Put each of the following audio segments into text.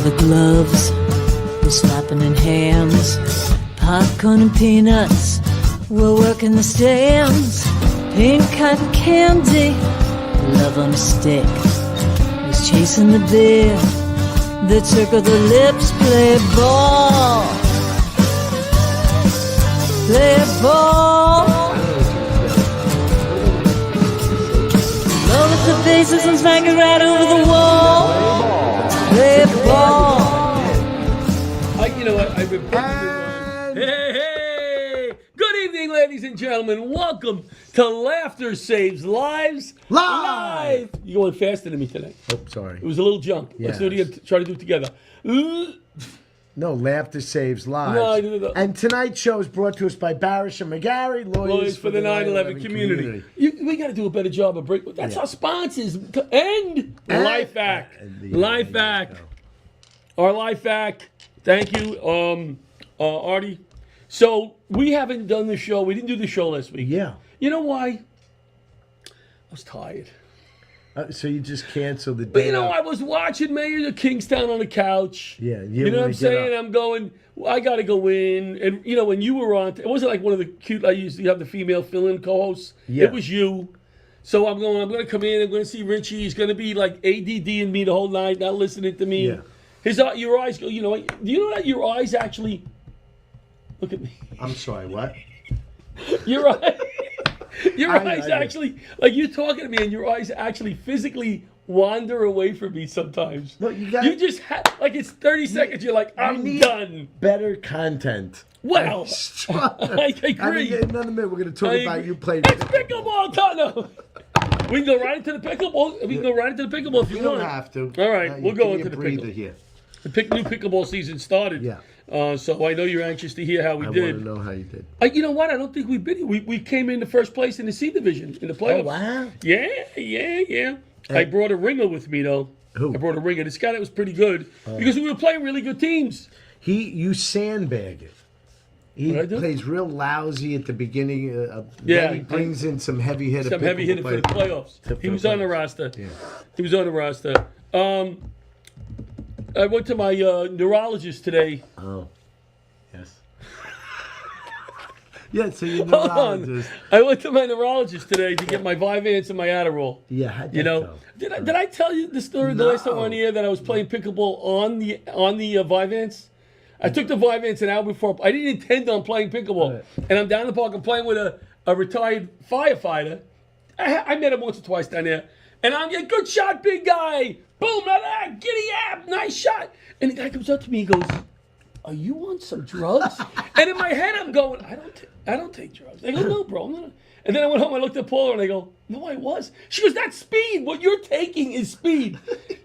leather gloves, we're slapping in hams. Popcorn and peanuts, we're working the stands. Pink cotton candy, love on a stick. Was chasing the beer that circled the lips. Play ball, play ball. Blow up the faces and smack it right over the wall. Play ball. You know what? I've been Hey! Good evening, ladies and gentlemen. Welcome to Laughter Saves Lives Live. You're going faster than me today. Oh, sorry. It was a little junk. Let's do it again. Try to do it together. No, Laughter Saves Lives. No. And tonight's show is brought to us by Barasch and McGarry, lawyers for the 9/11 community. We got to do a better job of breaking. That's our sponsors. And LifeVac. LifeVac. Our LifeVac. Thank you, Artie. So we haven't done the show. We didn't do the show last week. Yeah. You know why? I was tired. So you just canceled the day. But you know, I was watching Mayor of Kingstown on the couch. Yeah. You know what I'm saying? I'm going, I got to go in. And, you know, when you were on, it wasn't like one of the cute, I usually have the female fill-in co-hosts. Yeah. It was you. So I'm going to come in. I'm going to see Richie. He's going to be like ADD in me the whole night, not listening to me. Yeah. Your eyes go, you know, do you know that your eyes actually, look at me. I'm sorry, what? Your eyes actually, like you're talking to me and your eyes actually physically wander away from me sometimes. No, you just like it's 30 seconds, you're like, I'm done. Better content. Well, I agree. I mean, in another minute, we're going to talk about you playing pickleball. No. We can go right into the pickleball. We can go right into the pickleball if you want. You don't have to. All right, we'll go into the pickleball. Here. The new pickleball season started. Yeah. So I know you're anxious to hear how we did. I want to know how you did. You know what? I don't think we've been. We came in the first place in the C division in the playoffs. Oh, wow. Yeah. I brought a ringer with me though. Who? I brought a ringer. This guy that was pretty good because we were playing really good teams. You sandbag it. He plays real lousy at the beginning. Then he brings in some heavy hitter. Some heavy hitter for the playoffs. He was on the roster. Yeah. He was on the roster. I went to my neurologist today. Oh, yes. Yeah, so you're neurologist. I went to my neurologist today to get my Vyvanse and my Adderall. Yeah, you know. Did I tell you the story the last time on the air that I was playing pickleball on the Vyvanse? I took the Vyvanse an hour before. I didn't intend on playing pickleball, and I'm down in the park. I'm playing with a retired firefighter. I met him once or twice down there, and I'm like, "Good shot, big guy! Boom, giddy up, nice shot!" And the guy comes up to me, and goes, "Are you on some drugs?" And in my head, I'm going, "I don't take drugs." I go, "No, bro, I'm not." And then I went home. I looked at Paula, and I go, "No, I was." She goes, "That's speed. What you're taking is speed.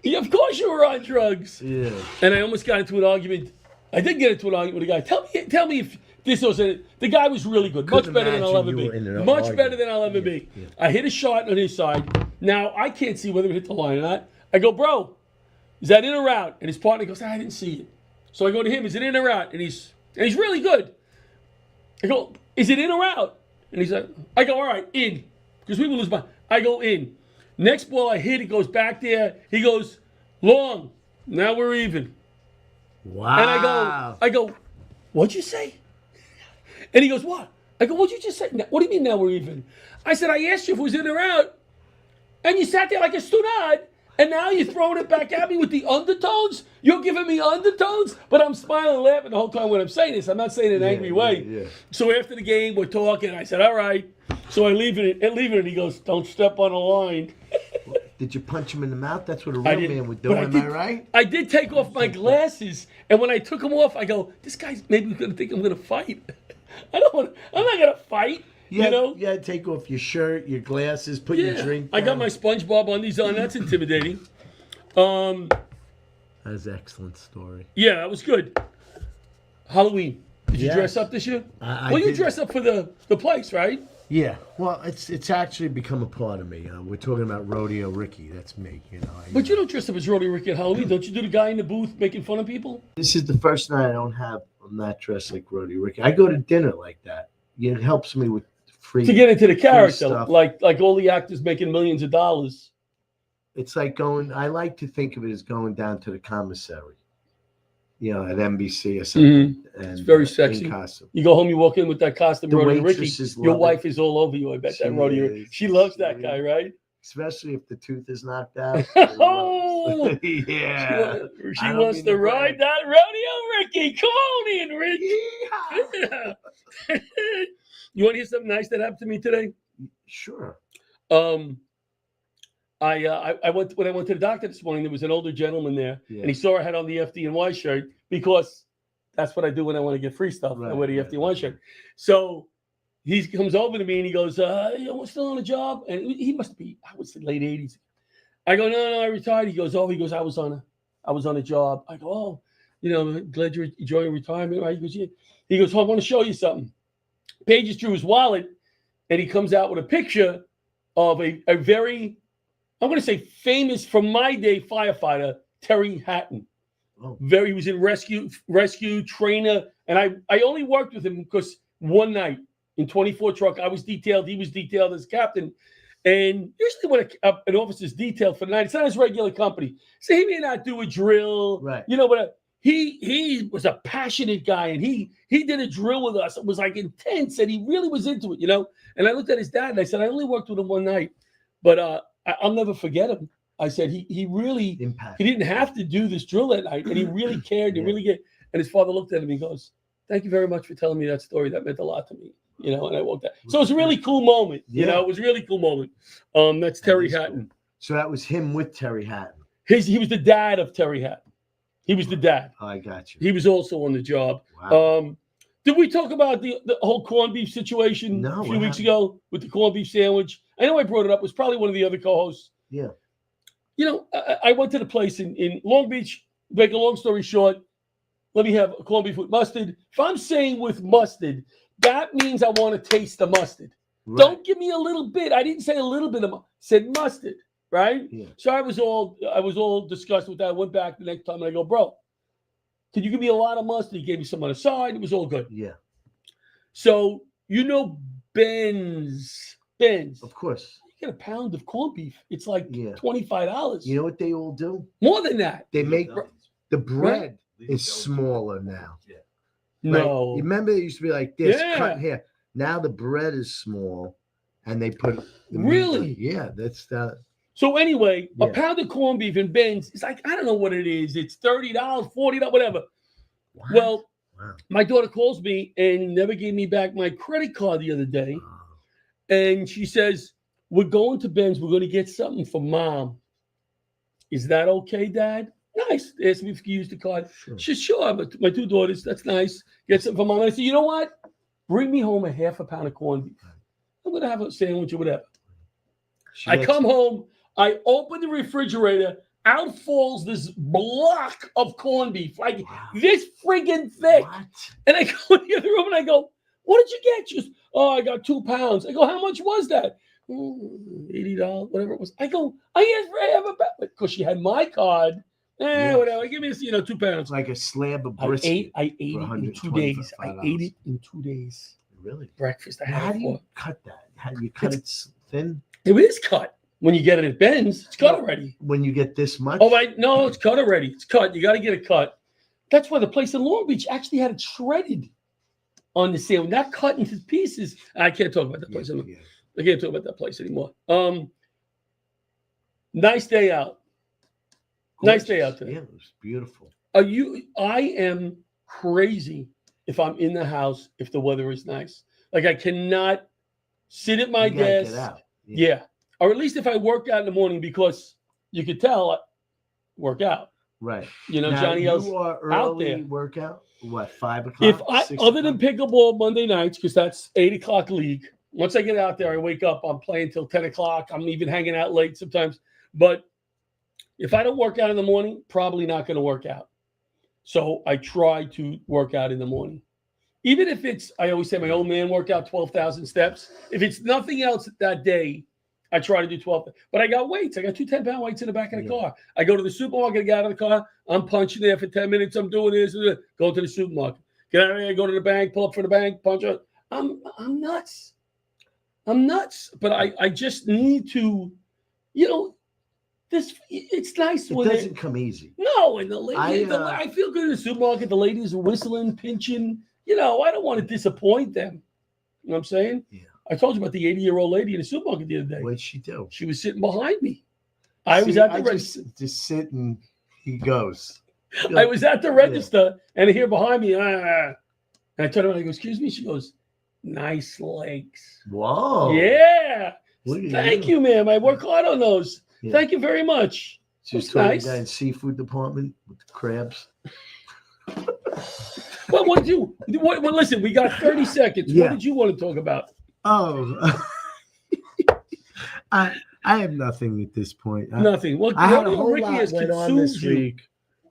Yeah, of course you were on drugs." Yeah. And I almost got into an argument. I did get into an argument with a guy. Tell me if this was the guy was really good. Much better than I'll ever be. Much better than I'll ever be. Yeah. I hit a shot on his side. Now, I can't see whether it hit the line or not. I go, "Bro, is that in or out?" And his partner goes, "I didn't see it." So I go to him, "Is it in or out?" And he's really good. I go, "Is it in or out?" And he's like, I go, "All right, in." Because we will lose by. I go in. Next ball I hit, he goes back there. He goes, "Long." Now we're even. Wow. And I go, "What'd you say?" And he goes, "What?" I go, "What'd you just say?" "What do you mean now we're even?" I said, "I asked you if it was in or out. And you sat there like a stunad. And now you're throwing it back at me with the undertones? You're giving me undertones?" But I'm smiling and laughing the whole time when I'm saying this. I'm not saying it in an angry way. Yeah. So after the game, we're talking. I said, "All right." So I leave it, and he goes, "Don't step on the line." Did you punch him in the mouth? That's what a real man would do, am I right? I did take off my glasses, and when I took them off, I go, "This guy's maybe going to think I'm going to fight." I'm not going to fight. You know? Yeah, take off your shirt, your glasses, put your drink down. I got my SpongeBob undies on. That's intimidating. That's an excellent story. Yeah, that was good. Halloween. Did you dress up this year? You dressed up for the place, right? Yeah. Well, it's actually become a part of me. We're talking about Rodeo Ricky. That's me, you know. But you don't dress up as Rodeo Ricky at Halloween. Don't you do the guy in the booth making fun of people? This is the first night I'm not dressed like Rodeo Ricky. I go to dinner like that. It helps me with free to get into the character, stuff. like all the actors making millions of dollars. It's like I like to think of it as going down to the commissary. at NBC or something. And, it's very sexy. In costume. You go home, you walk in with that costume, Rodeo Ricky. Your wife it. is all over you. I bet that Rodeo. She loves that guy, right? Especially if the tooth is knocked out. Oh, yeah. She wants to ride that Rodeo Ricky. Come on in, Rick. Yeah. You want to hear something nice that happened to me today? Sure. I went when I went to the doctor this morning. There was an older gentleman there, and he saw I had on the FDNY shirt because that's what I do when I want to get free stuff. I wear the FDNY shirt. So he comes over to me and he goes, "We're still on a job," and he must be, I would say, late 80s. I go, "No, I retired." He goes, "Oh," he goes, I was on a job." I go, "Oh, glad you're enjoying retirement, right?" He goes, "Yeah." He goes, "Oh, I want to show you something." Pages through his wallet, and he comes out with a picture of a very, I'm going to say, famous from my day firefighter, Terry Hatton. Oh. He was in rescue trainer, and I only worked with him because one night in 24 truck, I was detailed, he was detailed as captain. And usually when an officer's detailed for the night, it's not his regular company. So he may not do a drill, right? But he was a passionate guy, and he did a drill with us. It was like intense, and he really was into it, And I looked at his dad, and I said, I only worked with him one night, but I'll never forget him. I said he really impact. He didn't have to do this drill that night, and he really cared. He really cared. And his father looked at him. He goes, "Thank you very much for telling me that story. That meant a lot to me." And I walked out. So it was a really cool moment. It was a really cool moment. That's Terry Hatton. Cool. So that was him with Terry Hatton. He was the dad of Terry Hatton. He was the dad. Oh, I got you. He was also on the job. Wow. Did we talk about the whole corned beef situation a few weeks ago with the corned beef sandwich? I know I brought it up. It was probably one of the other co-hosts. Yeah. I went to the place in Long Beach. Make a long story short, let me have a corned beef with mustard. If I'm saying with mustard, that means I want to taste the mustard. Right. Don't give me a little bit. I didn't say a little bit of said mustard, right? Yeah. So I was all disgusted with that. I went back the next time and I go, "Bro, can you give me a lot of mustard?" He gave me some on the side. It was all good. Yeah. So Ben's. Of course. You get a pound of corned beef. It's like $25. You know what they all do? More than that. They make the bread is smaller now. Yeah. No. Right? Remember it used to be like this, cut here. Now the bread is small, and they put really. That's the. So anyway, a pound of corned beef in Ben's, it's like, I don't know what it is. It's $30, $40, whatever. What? Well, my daughter calls me and never gave me back my credit card the other day. And she says, "We're going to Ben's. We're going to get something for Mom. Is that okay, Dad?" Nice. They asked me if you use the card. Sure. She said, "Sure, but my two daughters, that's nice. Get something for Mom." And I said, "You know what? Bring me home a half a pound of corned beef. I'm going to have a sandwich or whatever." I come home. I open the refrigerator. Out falls this block of corned beef, like this friggin' thick. What? And I go in the other room and I go, "What did you get?" She goes, "Oh, I got 2 pounds." I go, "How much was that?" $80, whatever it was. I go, "I asked for half a pound," because she had my card. Whatever. Give me 2 pounds. It's like a slab of brisket. I ate it in 2 days. I ate it in 2 days. Really? Breakfast. How do you cut that? How do you cut it thin? It is cut. When you get it at Ben's, it's cut already. When you get this much? Oh, no, it's cut already. It's cut. You got to get it cut. That's why the place in Long Beach actually had it shredded on the sandwich, not cut into pieces. I can't talk about that place anymore. I can't talk about that place anymore. Nice day out. Gorgeous. Nice day out today. Yeah, it was beautiful. I am crazy if I'm in the house if the weather is nice. Like I cannot sit at my desk. Get out. Yeah. Or at least if I work out in the morning, because you could tell I work out. Right. Now, Johnny L's out there. Workout? What, 5 o'clock? If other than pickleball Monday nights, because that's 8 o'clock league. Once I get out there, I wake up. I'm playing till 10 o'clock. I'm even hanging out late sometimes. But if I don't work out in the morning, probably not going to work out. So I try to work out in the morning. Even if it's, I always say my old man workout 12,000 steps. If it's nothing else that day, I try to do 12. But I got weights. I got 2 10-pound weights in the back of the car. I go to the supermarket, get out of the car. I'm punching there for 10 minutes. I'm doing this. Go to the supermarket. Get out of there, go to the bank, pull up for the bank, punch out. I'm nuts. I'm nuts. But I just need to, it's nice It when doesn't come easy. No, and the lady, I feel good in the supermarket. The ladies are whistling, pinching. I don't want to disappoint them. You know what I'm saying? Yeah. I told you about the 80-year-old lady in the supermarket the other day. What'd she do? She was sitting behind me. I was at the register. Just sit and he goes. I was at the register and here behind me. And I turned around and I go, excuse me. She goes, nice legs. Whoa. Yeah. Thank you, ma'am. I work hard on those. Yeah. Thank you very much. She's nice. Guy in seafood department with the crabs. Well, what did you? Well, listen, we got 30 seconds. Yeah. What did you want to talk about? Oh, I have nothing at this point. Nothing. Well, I had a whole lot went on this week.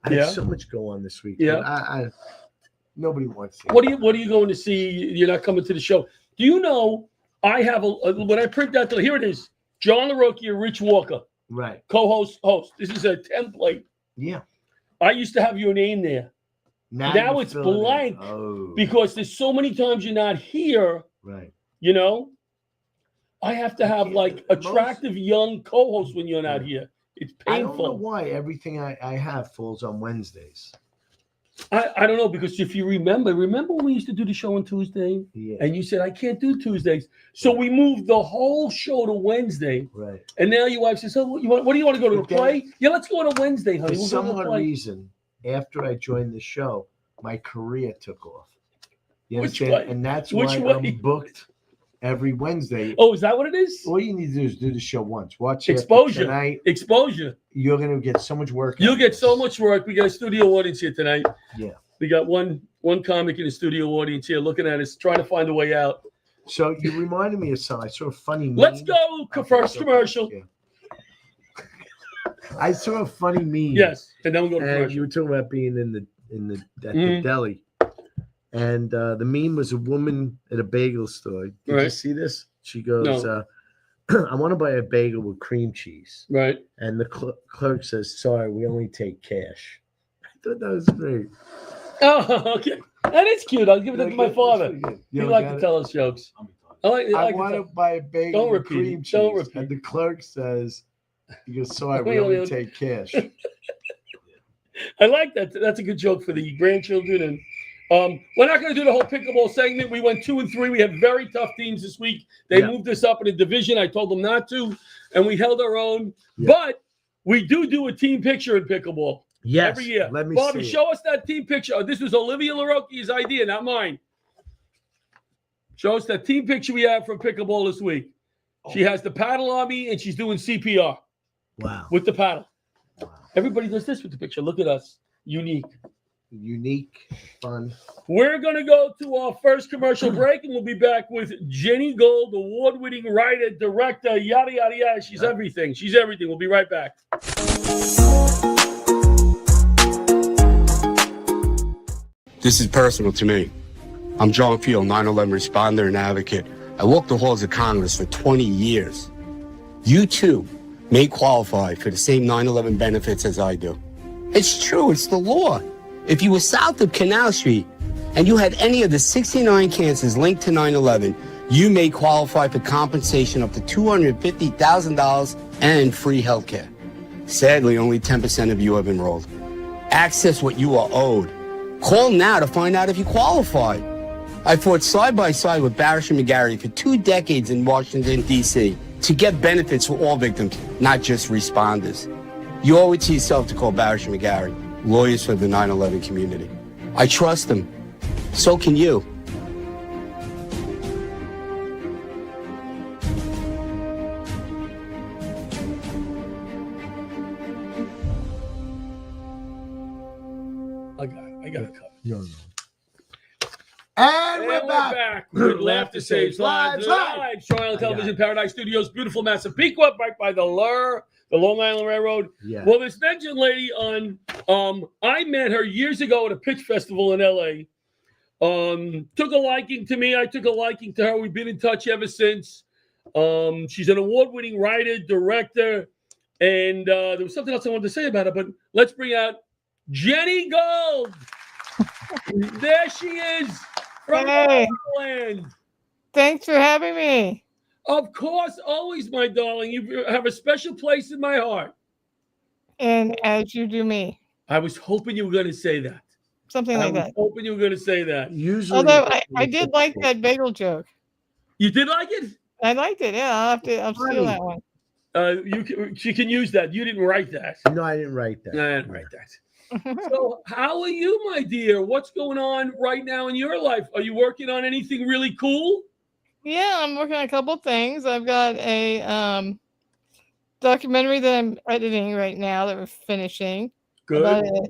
I had so much go on this week. Yeah. Nobody wants to. What are you going to see? You're not coming to the show. Do you know? I have when I print out here it is. John LaRocchia, Rich Walker. Right. Co-host, host. This is a template. Yeah. I used to have your name there. Now it's blank because there's so many times you're not here. Right. I have to have like attractive young co-hosts when you're not here. It's painful. I don't know why everything I have falls on Wednesdays. I don't know, because if you remember when we used to do the show on Tuesday, and you said I can't do Tuesdays, so we moved the whole show to Wednesday. Right. And now your wife says, "Oh, what do you want to go to a play? Yeah, let's go to Wednesday, honey." For some odd reason, after I joined the show, my career took off. You understand? And that's why I'm booked every Wednesday. Oh, is that what it is? All you need to do is do the show once. Watch Exposure tonight. Exposure. You're going to get so much work. You'll get so much work. We got a studio audience here tonight. Yeah. We got one comic in the studio audience here looking at us, trying to find a way out. So you reminded me of something. I saw a funny meme. Let's go. First commercial. Yeah. I saw a funny meme. Yes. And then we'll go to commercial. You were talking about being at the deli. And the meme was a woman at a bagel store. Did you see this? She goes, no. I want to buy a bagel with cream cheese. Right. And the clerk says, sorry, we only take cash. I thought that was great. Oh, okay. That is cute. I'll give it to my father. He liked to tell us jokes. I want to buy a bagel with cream cheese. Don't repeat. And the clerk says, he goes, sorry, we only take cash. I like that. That's a good joke for the grandchildren. And we're not going to do the whole pickleball segment. We went 2 and 3. We had very tough teams this week. They moved us up in a division. I told them not to, and we held our own. Yeah. But we do a team picture in pickleball. Yes, every year. Let me Bobby, see show us that team picture. Oh, this was Olivia LaRocchia's idea, not mine. Show us that team picture we have from pickleball this week. She has the paddle on me, and she's doing CPR. Wow. With the paddle. Wow. Everybody does this with the picture. Look at us. Unique, fun. We're going to go to our first commercial break, and we'll be back with Jenny Gold, award-winning writer, director, yada, yada, yada. She's everything. She's everything. We'll be right back. This is personal to me. I'm John Field, 9/11 responder and advocate. I walked the halls of Congress for 20 years. You, too, may qualify for the same 9/11 benefits as I do. It's true. It's the law. If you were south of Canal Street and you had any of the 69 cancers linked to 9/11, you may qualify for compensation up to $250,000 and free health care. Sadly, only 10% of you have enrolled. Access what you are owed. Call now to find out if you qualify. I fought side by side with Barasch and McGarry for 2 decades in Washington, D.C. to get benefits for all victims, not just responders. You owe it to yourself to call Barasch and McGarry, lawyers for the 9/11 community. I trust them. So can you. I got a cup. And we're back with Laughter Saves Lives. Live, Strong Island Television, Paradise Studios, beautiful Massapequa, right by the Long Island Railroad. Yeah. Well, this mentioned lady I met her years ago at a pitch festival in L.A. Took a liking to me. I took a liking to her. We've been in touch ever since. She's an award-winning writer, director, and there was something else I wanted to say about her, but let's bring out Jenny Gold. There she is from Ireland. Thanks for having me. Of course, always, my darling. You have a special place in my heart. And as you do me. I was hoping you were going to say that. Something like that. Hoping you were going to say that. Usually, Although I did like that bagel joke. You did like it? I liked it. Yeah, I'll steal that one. She can use that. You didn't write that. No, I didn't write that. No, I didn't write that. So, how are you, my dear? What's going on right now in your life? Are you working on anything really cool? Yeah, I'm working on a couple things. I've got a documentary that I'm editing right now that we're finishing. Good. About a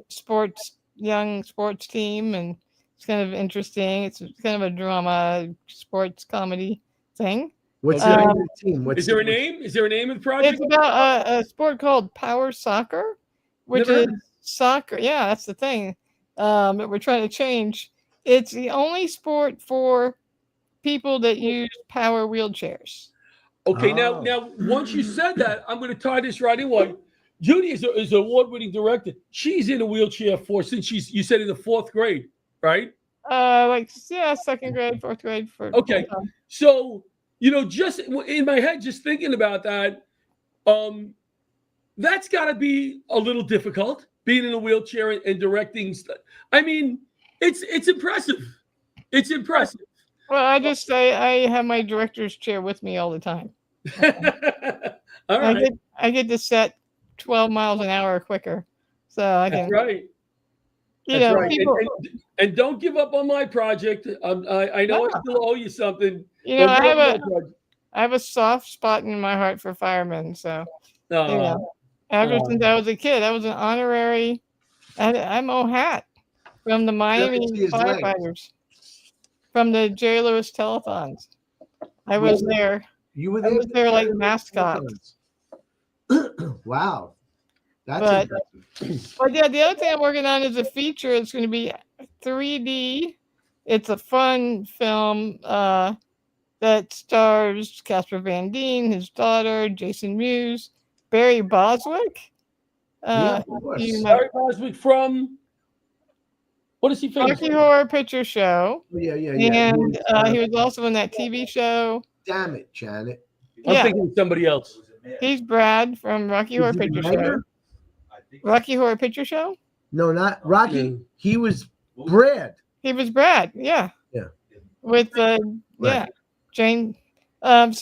young sports team, and it's kind of interesting. It's kind of a drama, sports comedy thing. What's the name of the team? Is there a name? Is there a name of the project? It's about a sport called power soccer, which is soccer. Yeah, that's the thing that we're trying to change. It's the only sport for people that use power wheelchairs. Okay, now, once you said that, I'm going to tie this right in. Why? Judy is an award-winning director. She's in a wheelchair since you said in the 4th grade, right? Second grade, 4th grade. Okay, so just in my head, just thinking about that, that's got to be a little difficult being in a wheelchair and directing. I mean, it's impressive. It's impressive. Well, I have my director's chair with me all the time. All right. I get to set 12 miles an hour quicker. So I can. That's right. That's right. People, and don't give up on my project. I know I still owe you something. I have a soft spot in my heart for firemen. So, ever since I was a kid, I was an honorary MO hat from the Miami firefighters. From the Jerry Lewis telethons. I was there. You were there? I was there like mascot. Wow. That's impressive. But yeah, the other thing I'm working on is a feature. It's going to be 3D. It's a fun film that stars Casper Van Dien, his daughter, Jason Mewes, Barry Boswick. Barry Boswick from... What is he famous Rocky Horror Picture Show. Yeah. And he was also in that TV show. Damn it, Janet. I'm thinking of somebody else. He's Brad from Rocky Horror Picture Show. Rocky Horror Picture Show? No, not Rocky. He was Brad. He was Brad, yeah. Yeah. With Jane. It's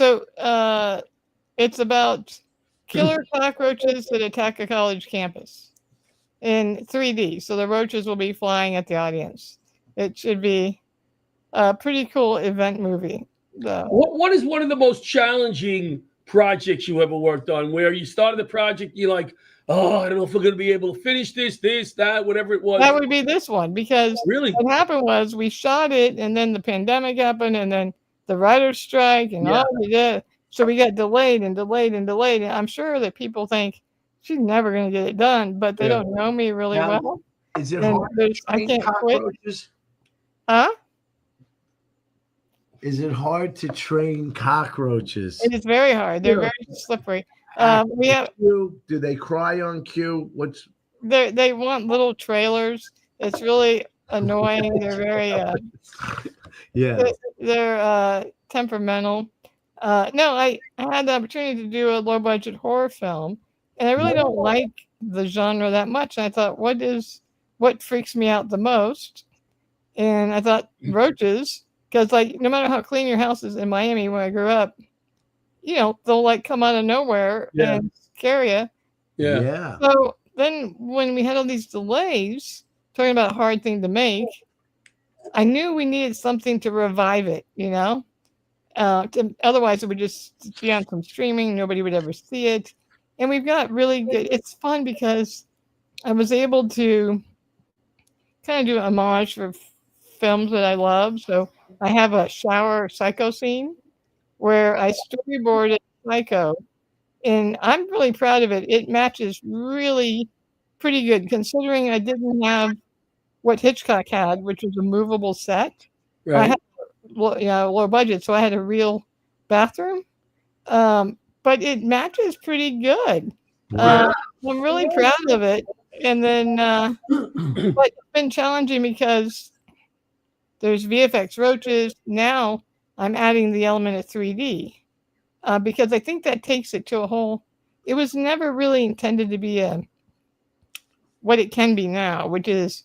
about killer cockroaches that attack a college campus. In 3D, so the roaches will be flying at the audience. It should be a pretty cool event movie. What is one of the most challenging projects you ever worked on, where you started the project, you're like, oh, I don't know if we're going to be able to finish this, that, whatever it was? That would be this one, because what happened was we shot it, and then the pandemic happened, and then the writer's strike, and all we did. So we got delayed. And I'm sure that people think, she's never going to get it done, but they don't know me really well. Is it hard to train cockroaches? Is it hard to train cockroaches? It is very hard. They're very slippery. Do they cry on cue? They want little trailers. It's really annoying. They're very they're temperamental. I had the opportunity to do a low budget horror film. And I really don't like the genre that much. And I thought, what freaks me out the most? And I thought roaches, because no matter how clean your house is in Miami, when I grew up, they'll come out of nowhere and scare you. Yeah. So then when we had all these delays, talking about a hard thing to make, I knew we needed something to revive it, otherwise it would just be on some streaming. Nobody would ever see it. And we've got really good, it's fun because I was able to kind of do homage for films that I love. So I have a shower psycho scene where I storyboarded Psycho, and I'm really proud of it. It matches really pretty good, considering I didn't have what Hitchcock had, which was a movable set. Right. I had low budget, so I had a real bathroom. But it matches pretty good. I'm really proud of it. And then, but it's been challenging because there's VFX roaches. Now I'm adding the element of 3D because I think that takes it to a whole. It was never really intended to be a what it can be now, which is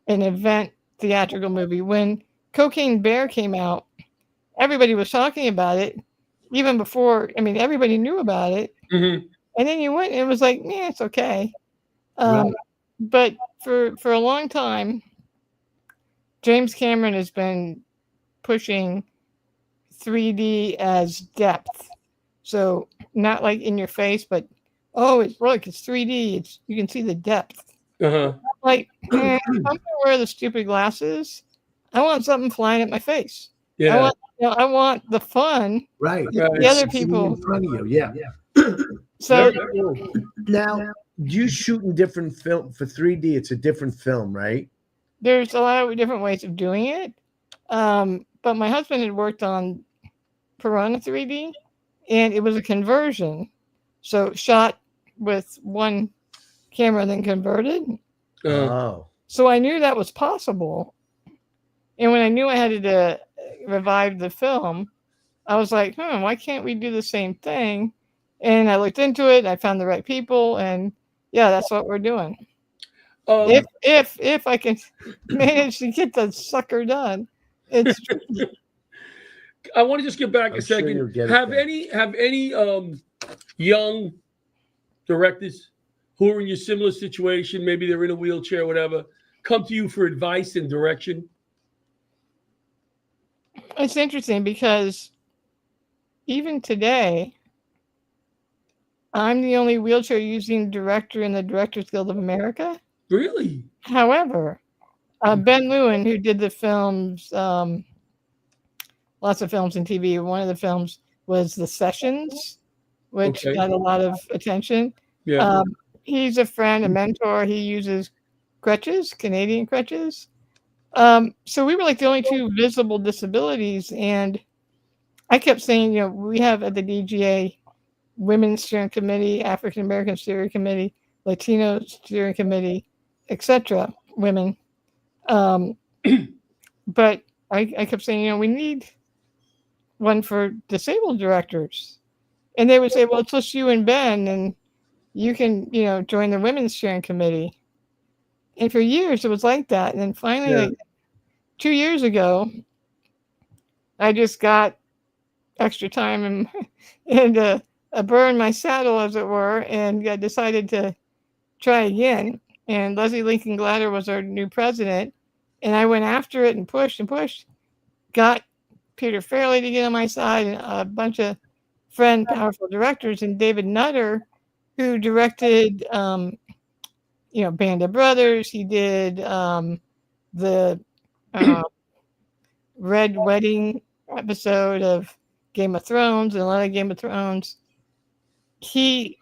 an event theatrical movie. When Cocaine Bear came out, everybody was talking about it even before. I mean, everybody knew about it. Mm-hmm. And then you went and it was like, yeah, it's okay. Right. But for a long time, James Cameron has been pushing 3D as depth. So not like in your face, but it's 3D. You can see the depth. Uh-huh. Like, I'm gonna wear the stupid glasses. I want something flying at my face. Yeah. I want the fun. Right. The other people in front of you. Yeah. So Now, you shoot in different film for 3D. It's a different film, right? there's a lot of different ways of doing it. But my husband had worked on Piranha 3D, and it was a conversion. So shot with one camera, then converted. Oh. So I knew that was possible. And when I knew I had to revive the film, I was like, why can't we do the same thing? And I looked into it. I found the right people, and yeah, that's what we're doing. If I can manage to get the sucker done, it's tricky. I want to just get back I'm a sure second. you'll get it Have there. any young directors who are in your similar situation, maybe they're in a wheelchair, whatever, come to you for advice and direction? It's interesting because even today, I'm the only wheelchair using director in the Directors Guild of America. Really? However, Ben Lewin, who did the films, lots of films and TV, one of the films was The Sessions, which got a lot of attention. Yeah. He's a friend, a mentor. He uses crutches, Canadian crutches. So we were like the only two visible disabilities. And I kept saying, we have at the DGA Women's Steering Committee, African American Steering Committee, Latino Steering Committee, etc. Women. But I kept saying, we need one for disabled directors. And they would say, well, it's just you and Ben, and you can, join the Women's Steering Committee. And for years, it was like that. And then finally, like 2 years ago, I just got extra time and a burr in my saddle, as it were, and I decided to try again. And Leslie Lincoln Glatter was our new president. And I went after it and pushed, got Peter Fairley to get on my side and a bunch of powerful directors, and David Nutter, who directed, Band of Brothers. He did the Red Wedding episode of Game of Thrones and a lot of Game of Thrones. He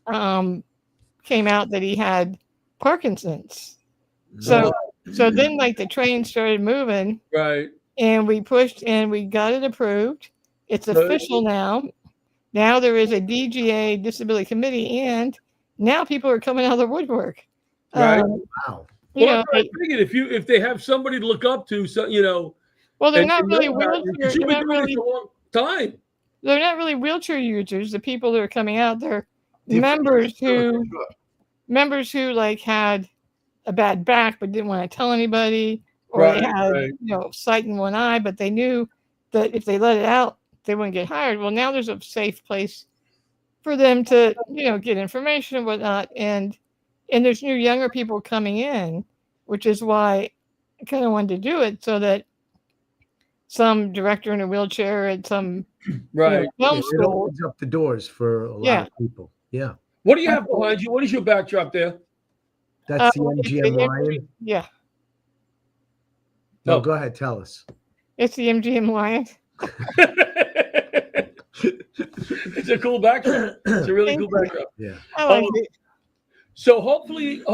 came out that he had Parkinson's. So then like the train started moving. Right. And we pushed and we got it approved. It's official now. Now there is a DGA Disability Committee, and now people are coming out of the woodwork. Right. Wow. I figured if they have somebody to look up to, so well, they're not really wheelchair. You've been doing this a long time. They're not really wheelchair users. The people that are coming out, they're members who like had a bad back but didn't want to tell anybody, or they had sight in one eye, but they knew that if they let it out, they wouldn't get hired. Well, now there's a safe place for them to get information and whatnot, and there's new younger people coming in, which is why I kind of wanted to do it, so that some director in a wheelchair at some film it opens up the doors for a lot of people. Yeah. What do you have behind you? What is your backdrop there? That's the MGM Lion. Yeah. No, go ahead. Tell us. It's the MGM Lion. It's a cool backdrop. It's a really cool backdrop. Yeah. I like it. So hopefully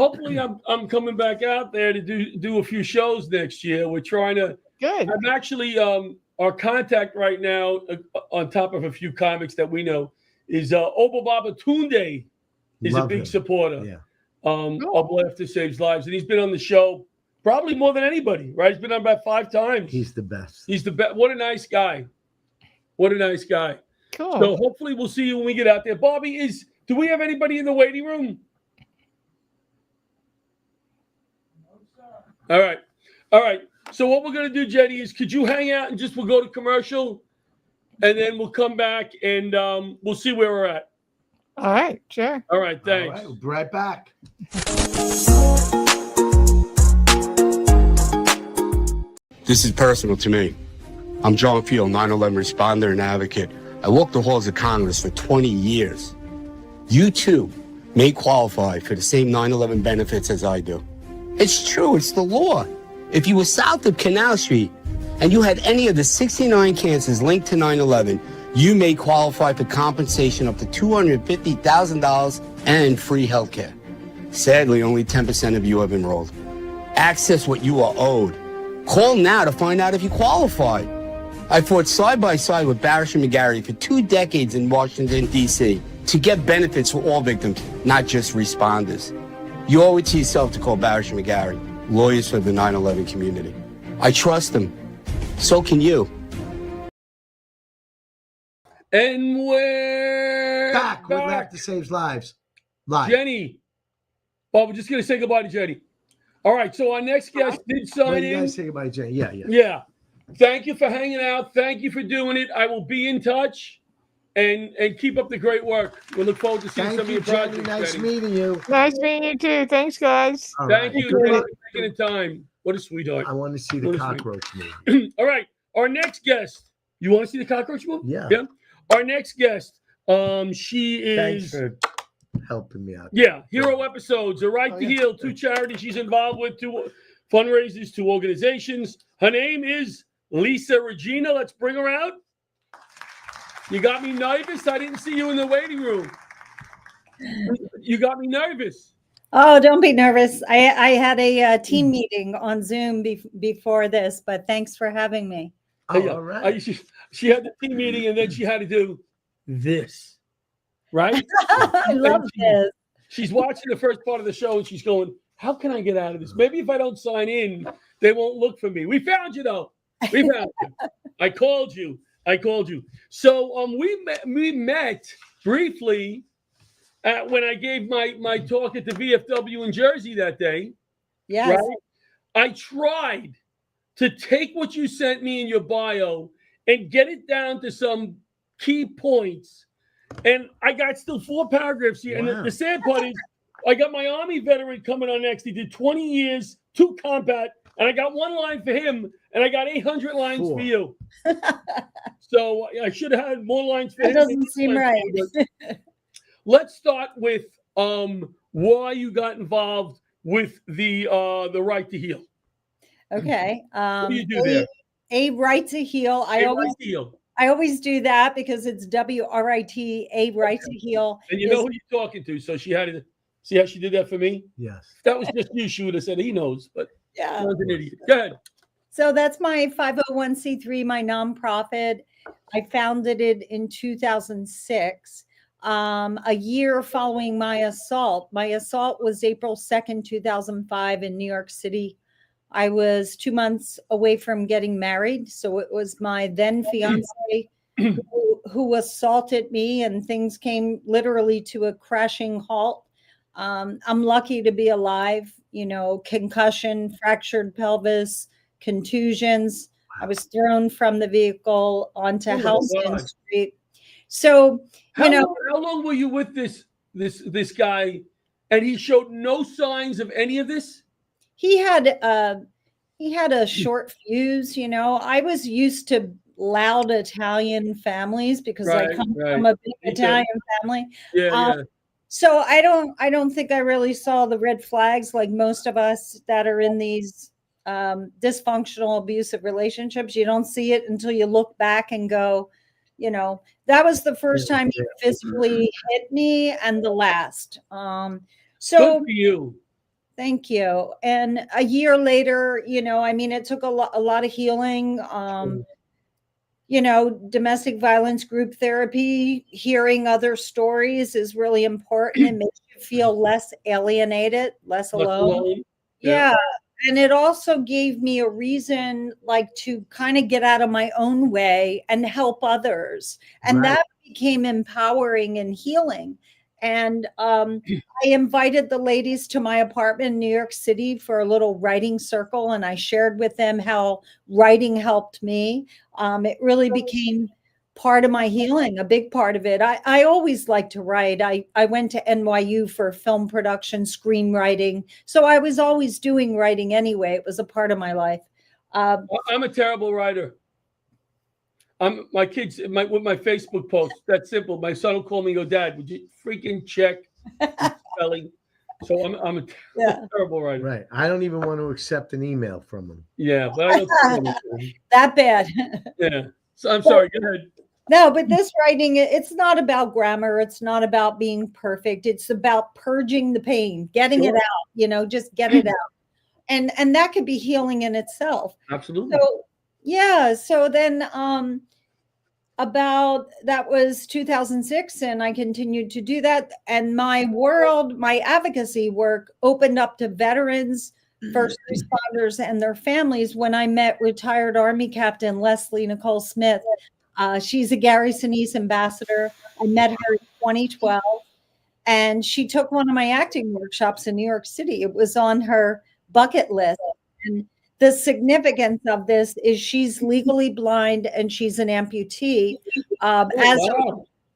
I'm coming back out there to do a few shows next year. We're trying to. Good. I'm actually our contact right now, on top of a few comics that we know, is Obababa Tunde is a big supporter. Yeah. Of Laughter Saves Lives, and he's been on the show probably more than anybody. Right? He's been on about 5 times. He's the best. He's the best. What a nice guy. What a nice guy. Cool. So hopefully we'll see you when we get out there. Bobby, do we have anybody in the waiting room? All right. All right. So what we're going to do, Jenny, is could you hang out and we'll go to commercial and then we'll come back and we'll see where we're at. All right, sure. All right, thanks. All right, we'll be right back. This is personal to me. I'm John Field, 9/11 responder and advocate. I walked the halls of Congress for 20 years. You too may qualify for the same 9/11 benefits as I do. It's true, it's the law. If you were south of Canal Street and you had any of the 69 cancers linked to 9/11, you may qualify for compensation up to $250,000 and free health care. Sadly, only 10% of you have enrolled. Access what you are owed. Call now to find out if you qualify. I fought side by side with Barasch and McGarry for 2 decades in Washington, D.C. to get benefits for all victims, not just responders. You owe it to yourself to call Barasch and McGarry, lawyers for the 9/11 community. I trust them. So can you. And we're Back. We're Laughter Saves Lives. Live. Jenny. Well, we're just going to say goodbye to Jenny. All right. So our next guest did sign You in. guys say goodbye, Jenny. Yeah. Yeah. Thank you for hanging out. Thank you for doing it. I will be in touch and keep up the great work. We look forward to seeing some of your Jenny. projects. Nice Jenny. meeting you. Nice meeting you too. Thanks, guys. All Thank right. you, Jenny, for taking the time. What a sweetheart. I want to see the What is cockroach movie. All right. Our next guest. You want to see the cockroach movie? Yeah. Our next guest. She Thanks is. for helping me out. Yeah, Hero Episodes, A Right Oh, to yeah. Heal, 2 charities she's involved with, 2 fundraisers, 2 organizations. Her name is Lisa Regina. Let's bring her out. You got me nervous. I didn't see you in the waiting room. You got me nervous. Oh, don't be nervous. I had a team meeting on Zoom before this, but thanks for having me. Oh, Yeah. all right. She had the team meeting and then she had to do this, right? I love this. She's watching the first part of the show and she's going, how can I get out of this? Maybe if I don't sign in, they won't look for me. We found you, though. We found you. I called you. So we met briefly when I gave my talk at the VFW in Jersey that day. Yes. Right? I tried to take what you sent me in your bio and get it down to some key points. And I got still 4 paragraphs here. Wow. And the sad part is I got my Army veteran coming on next. He did 20 years, 2 combat, and I got 1 line for him, and I got 800 lines 4. for you. So I should have had more lines for That him. doesn't seem right. Let's start with why you got involved with the Right to Heal. Okay. What do you do there? A Right to Heal. I always do that because it's WRIT, A Right to Heal. And you know who you're talking to, so she had to see how she did that for me. Yes. If that was just you, she would have said he knows, but Yeah. I was an idiot. Go ahead. So that's my 501c3, my nonprofit. I founded it in 2006, a year following my assault. My assault was April 2nd, 2005 in New York City. I was 2 months away from getting married. So it was my then fiance who assaulted me, and things came literally to a crashing halt. I'm lucky to be alive, concussion, fractured pelvis, contusions. I was thrown from the vehicle onto Houston Street. So, how long were you with this guy, and he showed no signs of any of this? He had a short fuse. I was used to loud Italian families because I come from a big Italian family. Yeah. So I don't think I really saw the red flags like most of us that are in these dysfunctional, abusive relationships. You don't see it until you look back and go, that was the first time he physically hit me and the last. So good for you. Thank you. And a year later, it took a lot of healing. Domestic violence group therapy, hearing other stories is really important. It makes you feel less alienated, less alone. Yeah. And it also gave me a reason to kind of get out of my own way and help others. And that became empowering and healing. And I invited the ladies to my apartment in New York City for a little writing circle, and I shared with them how writing helped me. It really became part of my healing, a big part of it. I always like to write. I went to NYU for film production, screenwriting. So I was always doing writing anyway. It was a part of my life. I'm a terrible writer. My kids, with my Facebook posts, that's simple. My son will call me and go, Dad, would you freaking check the spelling? So I'm a terrible writer. Right. I don't even want to accept an email from him. Yeah, but I don't that bad. Yeah. So I'm sorry. Go ahead. No, but this writing, it's not about grammar. It's not about being perfect. It's about purging the pain, getting it out, just get it out. And that could be healing in itself. Absolutely. So, yeah. So then that was 2006, and I continued to do that. And my advocacy work opened up to veterans, first responders, and their families when I met retired Army Captain Leslie Nicole Smith. She's a Gary Sinise ambassador. I met her in 2012, and she took one of my acting workshops in New York City. It was on her bucket list. And the significance of this is she's legally blind and she's an amputee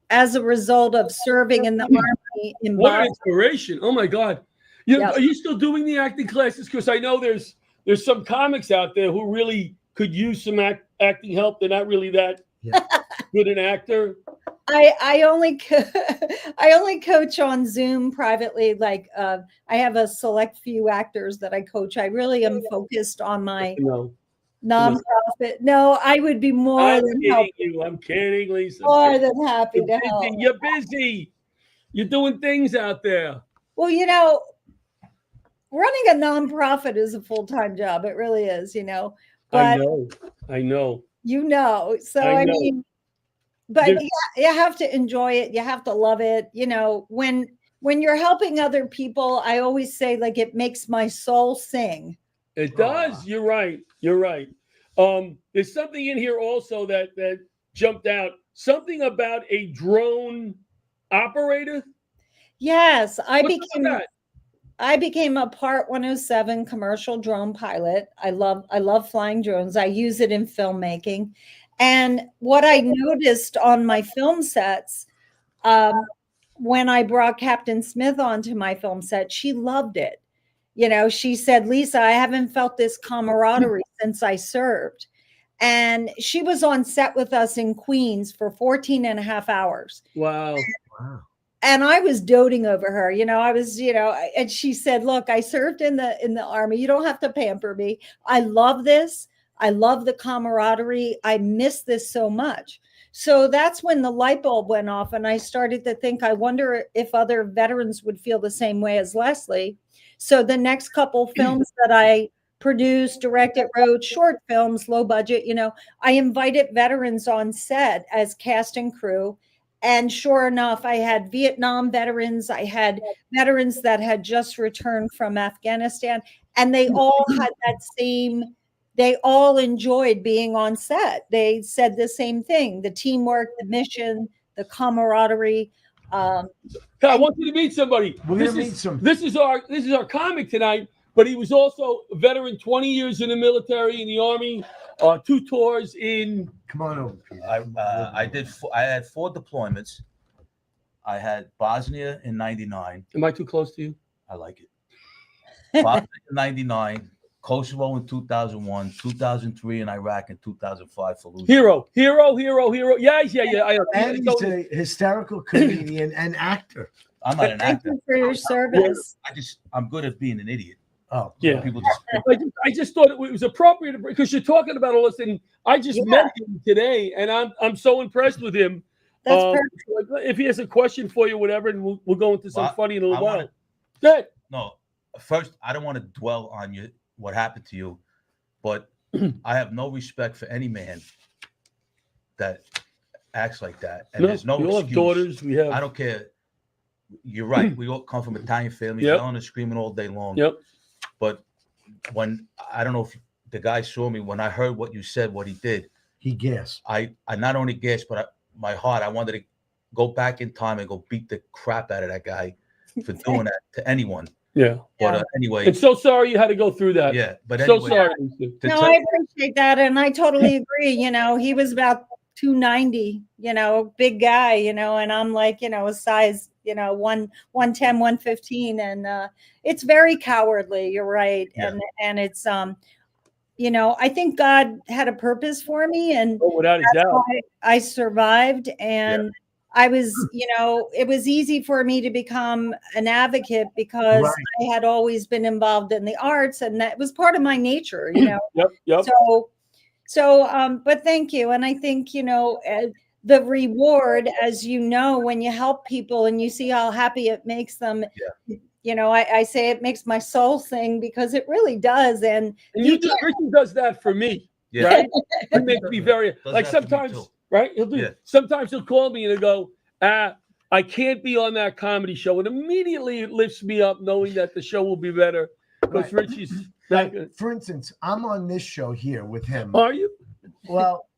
as a result of serving in the Army. What an inspiration. Oh, my God. Are you still doing the acting classes? Because I know there's some comics out there who really could use some acting help. They're not really that good an actor. I only coach on Zoom privately. Like I have a select few actors that I coach. I really am focused on my nonprofit. No, I would be more than happy. I'm kidding, Lisa. More than happy to help. You're busy. You're doing things out there. Well, running a nonprofit is a full-time job. It really is, But I know. So I mean, but you have to enjoy it. You have to love it. When you're helping other people, I always say, like, it makes my soul sing. It does. You're right. There's something in here also that jumped out. Something about a drone operator. Yes, I became a Part 107 commercial drone pilot. I love flying drones. I use it in filmmaking. And what I noticed on my film sets, when I brought Captain Smith onto my film set, she loved it. She said, Lisa, I haven't felt this camaraderie since I served. And she was on set with us in Queens for 14 and a half hours. Wow. And I was doting over her, and she said, look, I served in the Army. You don't have to pamper me. I love this. I love the camaraderie. I miss this so much. So that's when the light bulb went off, and I started to think, I wonder if other veterans would feel the same way as Leslie. So the next couple films that I produced, directed, wrote, short films, low budget, I invited veterans on set as cast and crew. And sure enough, I had Vietnam veterans. I had veterans that had just returned from Afghanistan, and they all had they all enjoyed being on set. They said the same thing: the teamwork, the mission, the camaraderie. I want you to meet somebody. This is our comic tonight, but he was also a veteran, 20 years in the military, in the Army, 2 tours in. Come on over, Peter. I had 4 deployments. I had Bosnia in 99. Am I too close to you? I like it. Bosnia in 99, Kosovo in 2001, 2003 in Iraq, and 2005 Fallujah. Hero. Yeah. And he's a hysterical comedian and actor. I'm not an actor. Thank you for your service. I'm good at being an idiot. Oh, yeah. People I just thought it was appropriate because you're talking about all this, and I just met him today, and I'm so impressed with him. That's perfect. If he has a question for you, whatever, and we'll go into some funny in a little while. Good. No, first, I don't want to dwell on what happened to you, but I have no respect for any man that acts like that. And there's no we all excuse. Have daughters. We have. I don't care. You're right. We all come from Italian families, yelling and screaming all day long. Yep. But I don't know if the guy saw me, when I heard what you said, what he did. He gasped. I not only gasped, but my heart, I wanted to go back in time and go beat the crap out of that guy for doing that to anyone. Yeah. But anyway, I'm so sorry you had to go through that. yeah. But So anyway, sorry. No, I appreciate that, and I totally agree. You know, he was about 290. You know, big guy. You know, and I'm like, you know, a size, you know, 110, 115, and it's very cowardly. You're right, and it's you know, I think God had a purpose for me, and without a doubt, why I survived. And I was, you know, it was easy for me to become an advocate because I had always been involved in the arts, and that was part of my nature, you know. Yep. But thank you. And I think, you know, the reward, as you know, when you help people and you see how happy it makes them, you know, I say it makes my soul sing, because it really does. And Richard does that for me, right? It makes me very, like, sometimes, right? He'll do. Sometimes he'll call me and he'll go, I can't be on that comedy show, and immediately it lifts me up knowing that the show will be better because Richie's. For instance, I'm on this show here with him. Are you? Well,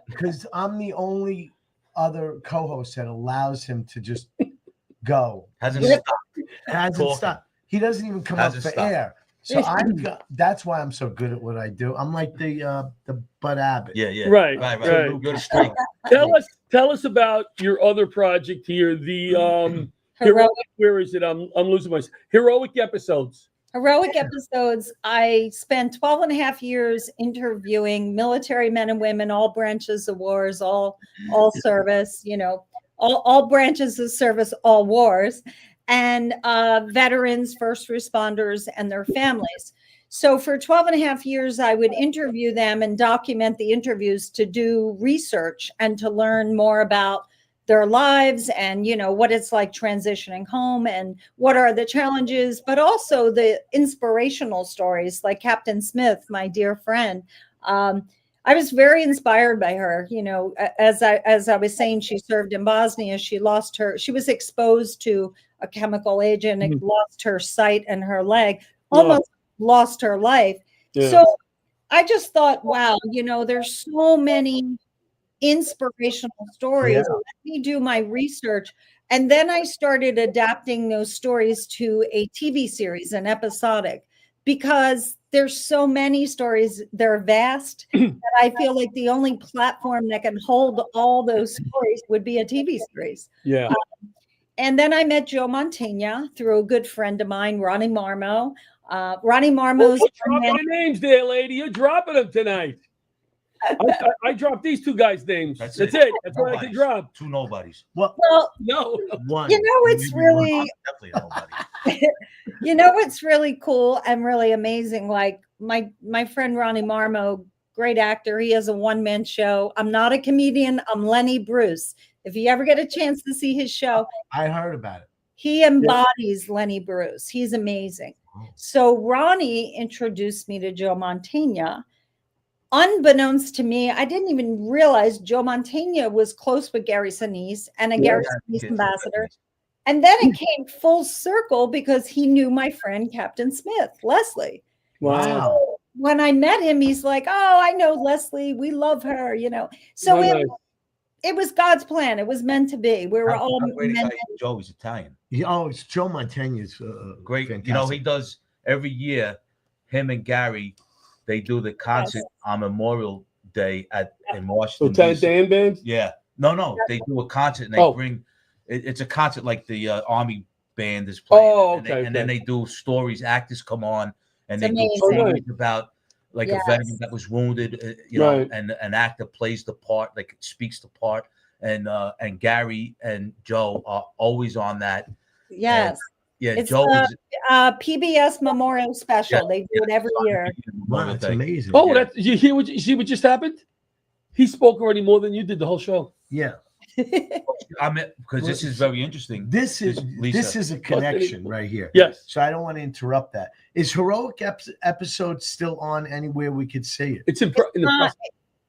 because I'm the only other co-host that allows him to just go. Hasn't stopped. He doesn't even come up for air. So that's why I'm so good at what I do. I'm like the Bud Abbott. Yeah. Right. You're straight. Tell us about your other project here, the heroic. Where is it? I'm losing my heroic episodes. Heroic episodes. I spent 12 and a half years interviewing military men and women, all branches of wars, all service, you know, all branches of service, all wars, and veterans, first responders, and their families. So for 12 and a half years, I would interview them and document the interviews to do research and to learn more about their lives and, you know, what it's like transitioning home and what are the challenges, but also the inspirational stories like Captain Smith, my dear friend. I was very inspired by her. You know, as I was saying, she served in Bosnia. She was exposed to a chemical agent and lost her sight and her leg, almost lost her life. Yeah. So I just thought, wow, you know, there's so many inspirational stories. Let me do my research. And then I started adapting those stories to a TV series, an episodic, because there's so many stories. They're vast. And I feel like the only platform that can hold all those stories would be a TV series. Yeah. And then I met Joe Mantegna through a good friend of mine, Ronnie Marmo. Ronnie Marmo's you're dropping the names there, lady. You're dropping them tonight. I dropped these two guys' names. That's it. That's what I can drop. Two nobodies. Well, no. One. You know, it's really definitely a nobody. You know, it's really cool and really amazing. Like my friend Ronnie Marmo, great actor. He has a one-man show. I'm not a comedian. I'm Lenny Bruce. If you ever get a chance to see his show, I heard about it. He embodies Lenny Bruce. He's amazing. So Ronnie introduced me to Joe Mantegna. Unbeknownst to me, I didn't even realize Joe Mantegna was close with Gary Sinise and a Gary Sinise ambassador. And then it came full circle because he knew my friend Captain Smith, Leslie. Wow. So when I met him, he's like, "Oh, I know Leslie. We love her," you know. So it was God's plan. It was meant to be. We were all meant to be. Joe is Italian. It's Joe Mantegna's great. Fantastic. You know, he does every year. Him and Gary, they do the concert on Memorial Day in Washington. Lieutenant Dan Band? Yeah. No. They do a concert and they bring. It's a concert like the Army band is playing. Oh, okay. And then they do stories. Actors come on and it's they do stories about like a veteran that was wounded. You know, and an actor plays the part, like speaks the part. And Gary and Joe are always on that. Yes. It's Joe is PBS Memorial Special. They do it every year. Wow, that's amazing. Oh, you hear what just happened? He spoke already more than you did the whole show. Yeah. I mean, because this is very interesting. This is a connection right here. Yes. So I don't want to interrupt that. Is Heroic episode still on anywhere we could see it?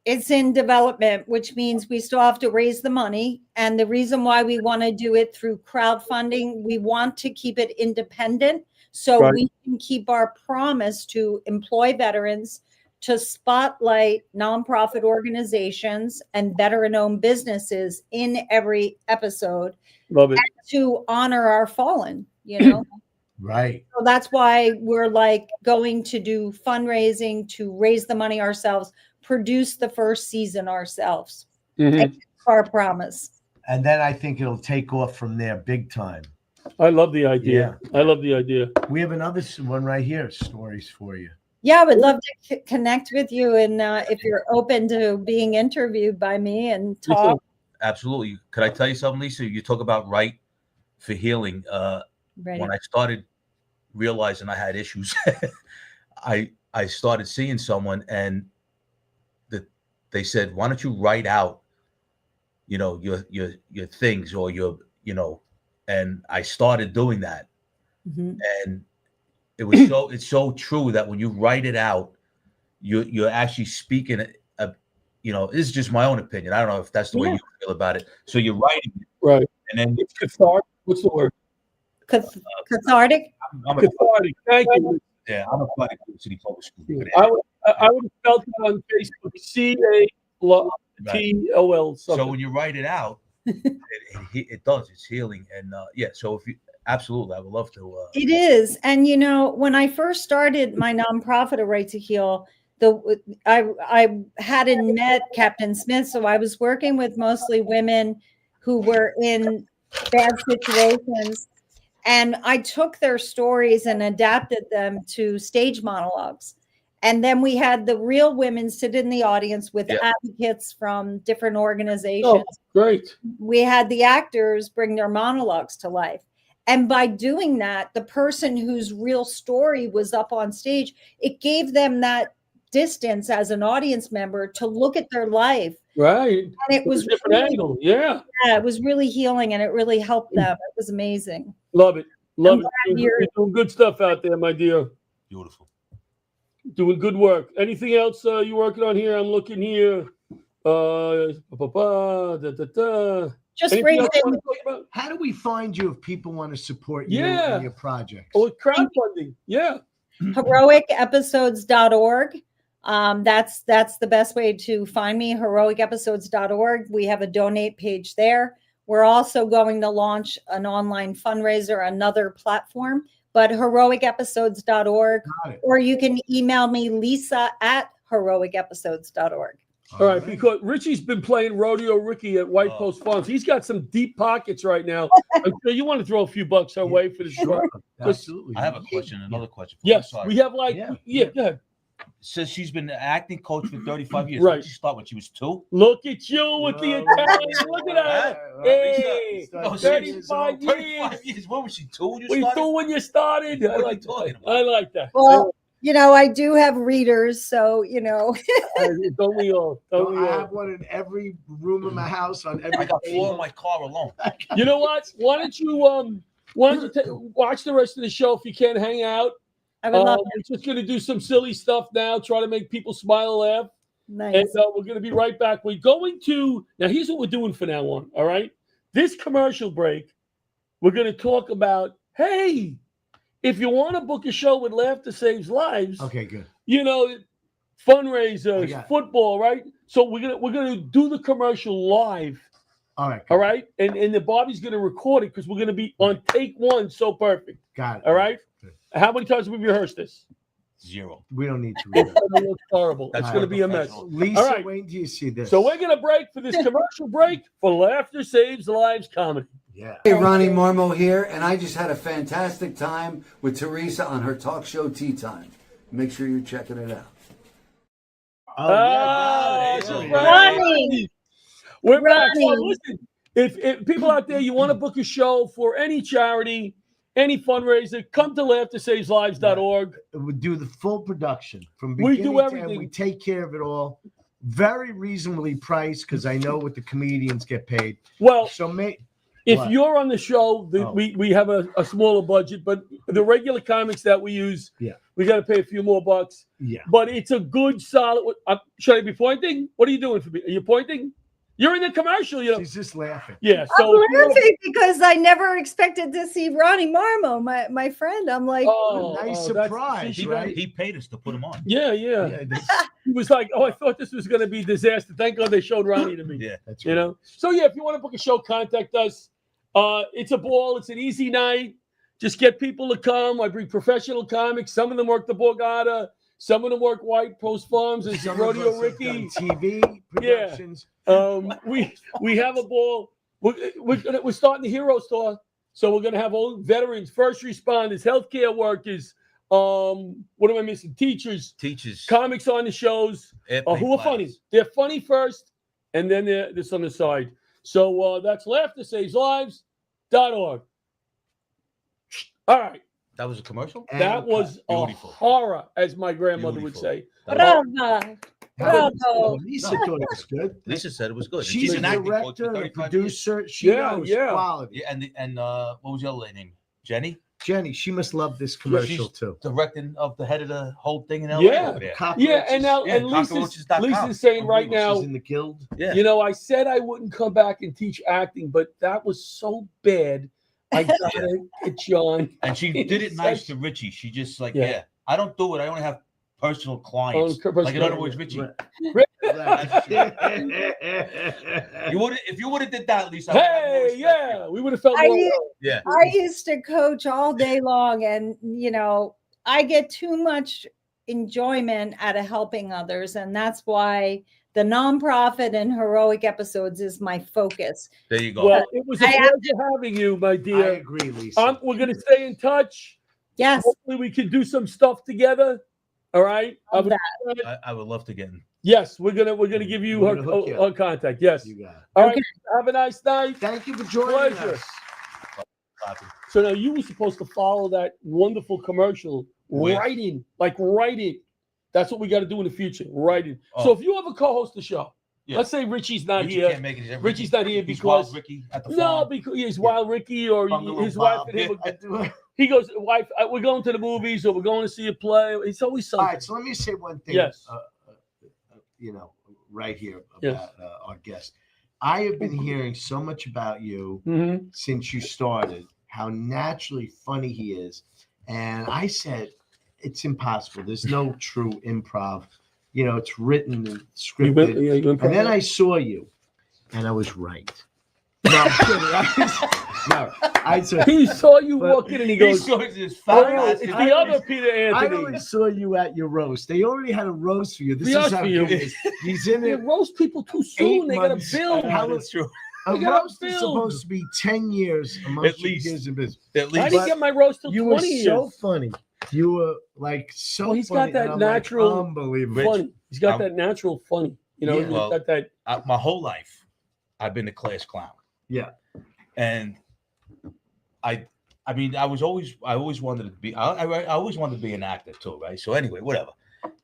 It's in development, which means we still have to raise the money. And the reason why we want to do it through crowdfunding, we want to keep it independent so we can keep our promise to employ veterans, to spotlight nonprofit organizations and veteran-owned businesses in every episode. Love it. To honor our fallen, you know. Right. So that's why we're like going to do fundraising to raise the money ourselves, produce the first season ourselves. Mm-hmm. Our promise. And then I think it'll take off from there big time. I love the idea. Yeah. I love the idea. We have another one right here, stories for you. Yeah, I would love to connect with you, and if you're open to being interviewed by me and talk. Absolutely. Could I tell you something, Lisa? You talk about right for healing. When I started realizing I had issues, I started seeing someone, and they said, "Why don't you write out, your things or your, and I started doing that. Mm-hmm. And it was it's so true that when you write it out, you're actually speaking. This is just my own opinion. I don't know if that's the way you feel about it. So you're writing it, right? And then it's cathartic. What's the word? Cathartic. I'm cathartic. Thank you. Yeah, I'm a product of City Public School. I would have spelled it on Facebook. CATOL. So when you write it out, it does. It's healing, and So if you absolutely, I would love to. It is, and when I first started my nonprofit, A Right to Heal, I hadn't met Captain Smith, so I was working with mostly women who were in bad situations, and I took their stories and adapted them to stage monologues. And then we had the real women sit in the audience with advocates from different organizations. Oh, great. We had the actors bring their monologues to life. And by doing that, the person whose real story was up on stage, it gave them that distance as an audience member to look at their life. Right. And it was a different angle. Yeah. Yeah, it was really healing, and it really helped them. It was amazing. Love it. Love it. You're doing good stuff out there, my dear. Beautiful. Doing good work. Anything else you're working on here? I'm looking here. Just raising. How do we find you if people want to support you and your projects? Oh, crowdfunding. Yeah. HeroicEpisodes.org. That's the best way to find me. HeroicEpisodes.org. We have a donate page there. We're also going to launch an online fundraiser, another platform, but HeroicEpisodes.org, or you can email me, Lisa@HeroicEpisodes.org. All right, because Richie's been playing Rodeo Ricky at White Post Farms. He's got some deep pockets right now. I'm sure you want to throw a few bucks our way for the show. Absolutely. I have a question, another question. Yes, we have go ahead. Says she's been an acting coach for 35 years. Right. Did she start when she was 2? Look at you with the Italian. Look at that. Hey, 35 years. When was she 2 when you started? 2 when you started? I like that. Well, I do have readers, so Don't we all? I have one in every room of my house on every. I got 4 in my car alone. You know what? Why don't you watch the rest of the show if you can hang out? I would love We're just going to do some silly stuff now, try to make people smile, laugh. Nice. And we're going to be right back. We're going to, now here's what we're doing from now on, all right? This commercial break, we're going to talk about, hey, if you want to book a show with Laughter Saves Lives. Okay, good. Fundraisers, football, right? So we're gonna do the commercial live. All right. All right. And the Bobby's gonna record it because we're gonna be on take 1, so perfect. Got it. All right. Good. How many times have we rehearsed this? 0. We don't need to read it. It's horrible. It's gonna be a mess. Lisa, all right. wait till you see this. So we're gonna break for this commercial break for Laughter Saves Lives comedy. Yeah. Hey, Ronnie Marmo here, and I just had a fantastic time with Teresa on her talk show Tea Time. Make sure you're checking it out. Ronnie. We're back. So listen, if people out there, you want to book a show for any charity, any fundraiser, come to LaughterSavesLives.org. We do the full production from beginning do everything. to end. We take care of it all. Very reasonably priced because I know what the comedians get paid. Well, so if you're on the show, we have a smaller budget, but the regular comics that we use, we got to pay a few more bucks. Yeah. But it's a good, solid. Should I be pointing? What are you doing for me? Are you pointing? You're in the commercial, you know. She's just laughing. Yeah, I'm so laughing because I never expected to see Ronnie Marmo, my friend. I'm like, nice surprise, right? He paid us to put him on. Yeah. He was like, "Oh, I thought this was going to be a disaster. Thank God they showed Ronnie to me." Yeah, that's you know. So yeah, if you want to book a show, contact us. It's a ball. It's an easy night. Just get people to come. I bring professional comics. Some of them work the Borgata. Some of them work White Post Farms. There's Rodeo Ricky. TV productions. Yeah. We have a ball. We're starting the Heroes Tour. So we're gonna have all veterans, first responders, healthcare workers. What am I missing? Teachers, comics on the shows. Who are funny? They're funny first, and then they're this on the side. So that's laughtersaves.org. All right. That was a commercial? That was a horror, as my grandmother would say. Bravo. Lisa thought it was good. Lisa said it was good. She's an a acting coach director, for a 35 producer. years. She knows quality. Yeah, and what was the other lady name? Jenny? Jenny, she must love this commercial too. Directing of the head of the whole thing in LA. Yeah, yeah, and now Lisa's saying right now, she's in the guild. Yeah. You know, I said I wouldn't come back and teach acting, but that was so bad. I gotta get John. And she did it nice to Richie. She just like, I don't do it. I only have personal clients. Like in other words, Richie. If you would have did that, Lisa. We would have felt more. I used to coach all day long, and you know, I get too much enjoyment out of helping others, and that's why the nonprofit and heroic episodes is my focus. There you go. Well, it was a pleasure having you, my dear. I agree, Lisa. We're going to stay in touch. Yes. Hopefully we can do some stuff together. All right. I would love to get in. Yes, we're gonna give you her contact. Yes. You got it. All right. Have a nice night. Thank you for joining us. So now you were supposed to follow that wonderful commercial. Writing. That's what we got to do in the future. Writing. So if you ever co-host the show, let's say Richie's not here. Can't make it. Richie's not here because Wild Ricky at the farm. because he's Wild Ricky or his wife and him. He goes, wife, we're going to the movies or we're going to see a play. It's always something. All right, so let me say one thing. Yes. Right here about our guest. I have been hearing so much about you since you started, how naturally funny he is. And I said, it's impossible. There's no true improv. You know, it's written and scripted. And then I saw you, and I was right. No, I'm kidding. He saw you walking, and he goes, "It's the other Peter Anthony." I only saw you at your roast. They already had a roast for you. This is how good it is. He's in it. They roast people too soon. They got to build. That's true. A roast is supposed to be 10 years at least. Years in business. At least. I didn't get my roast till 20 years. You were so funny. You were like so he's funny. Got that natural, unbelievable. Funny. He's got that natural funny. You know, he's got that. My whole life, I've been a class clown. Yeah. And I always wanted to be. I always wanted to be an actor too, right? So anyway, whatever.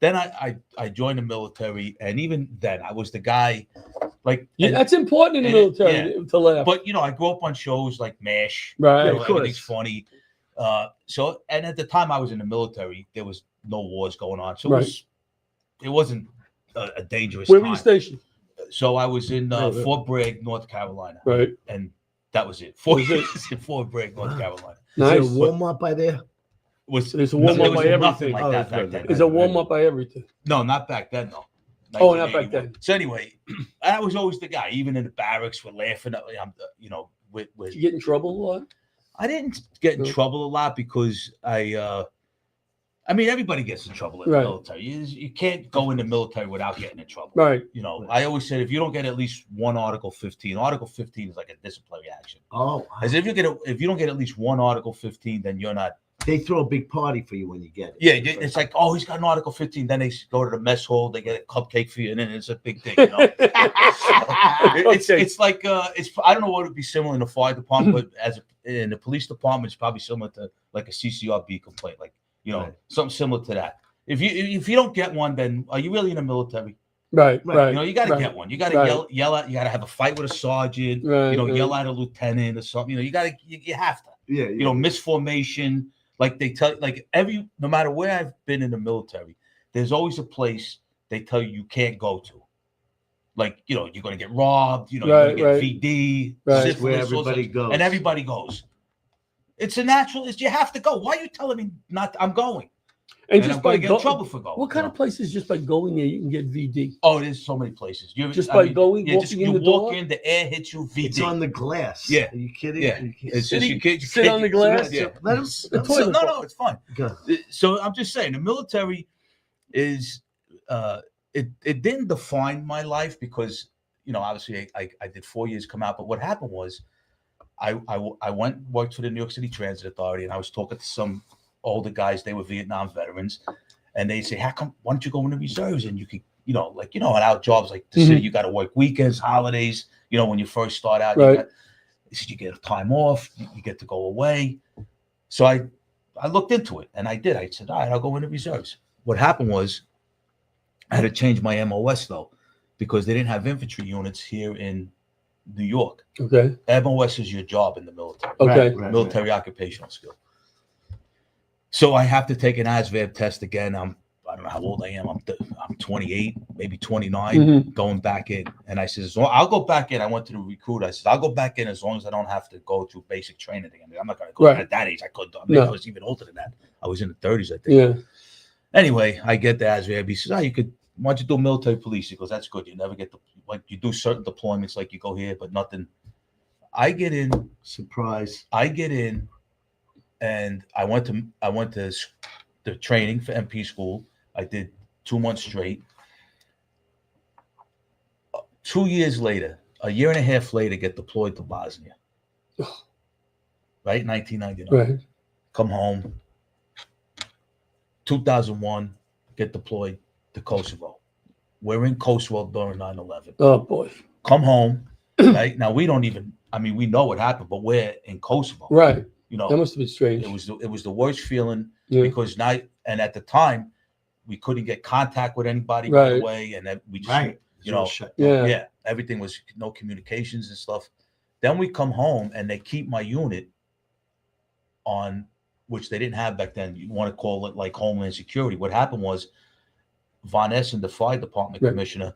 Then I joined the military, and even then, I was the guy. Like that's important in the military to laugh. But I grew up on shows like MASH. Right, everything's funny. So at the time I was in the military, there was no wars going on, so it wasn't a dangerous. Where were you stationed? So I was in Fort Bragg, North Carolina. Right, and that was it. 4 years in Fort Bragg, North Carolina. Nice. Is there a warm up by there? There's a warm up by everything. Like that back then. There's a warm up by everything. No, not back then. No. Oh, not back then. So anyway, I was always the guy. Even in the barracks, we're laughing at with. Did you get in trouble a lot? I didn't get in trouble a lot because I mean, everybody gets in trouble in the military. You can't go in the military without getting in trouble. Right. I always said if you don't get at least one Article 15, Article 15 is like a disciplinary action. Oh. Wow. As if you don't get at least one Article 15, then you're not. They throw a big party for you when you get it. Yeah, it's like, oh, he's got an Article 15. Then they go to the mess hall, they get a cupcake for you, and then it's a big thing. It's like I don't know what would be similar in the fire department, but in the police department, it's probably similar to like a CCRB complaint, like something similar to that. If you don't get one, then are you really in the military? Right. You got to get one. You got to yell at. You got to have a fight with a sergeant. Yell at a lieutenant or something. You have to. Yeah. Misformation. Like they tell, no matter where I've been in the military, there's always a place they tell you can't go to. like, you know, you're going to get robbed, you know, Right, you're going to get VD, That's where syphilis, everybody goes. and everybody goes. It's a natural. You have to go. Why are you telling me not? I'm going. And just I'm by going to get in trouble for going. What kind of places just by going there you can get VD? Oh, there's so many places. Just by going, yeah, walking in the walk door? in, the air hits you. VD. It's on the glass. Yeah. Are you kidding? Yeah. It's just you can't sit on the glass. Yeah. Let him. No, it's fine. Go. So I'm just saying, the military is. It didn't define my life because, you know, obviously I did 4 years come out, but what happened was I worked for the New York City Transit Authority, and I was talking to some older guys. They were Vietnam veterans, and they say, why don't you go in the reserves? And you could, you know, like, you know, at our jobs, like the city, you got to work weekends, holidays, you know, when you first start out, right. You get time off, you get to go away. So I looked into it, and I did. I said, all right, I'll go in the reserves. What happened was I had to change my MOS, though, because they didn't have infantry units here in New York. Okay. MOS is your job in the military. Okay. Military occupational skill. So I have to take an ASVAB test again. I don't know how old I am. I'm 28, maybe 29, going back in. And I said, I'll go back in. I went to the recruiter. I said, I'll go back in as long as I don't have to go through basic training again. I'm not going to go at that age. I couldn't. I was even older than that. I was in the 30s, I think. Yeah. Anyway, I get the ASVAB. He says, why don't you do military police? He goes, that's good. You never get like you do certain deployments, like you go here, but nothing. I get in. Surprise. I get in. And I went to the training for MP school. I did 2 months straight. 2 years later, a year and a half later, get deployed to Bosnia. Right, 1999. Right. Come home. 2001, get deployed to Kosovo. We're in Kosovo during 9/11. Oh boy. Come home. Right now, we don't even. I mean, we know what happened, but we're in Kosovo. Right. You know, that must have been strange. It was the worst feeling because now, and at the time, we couldn't get contact with anybody right away, and we just, you know, everything was no communications and stuff. Then we come home, and they keep my unit on, which they didn't have back then. You want to call it like Homeland Security. What happened was, Von Essen, the fire department commissioner,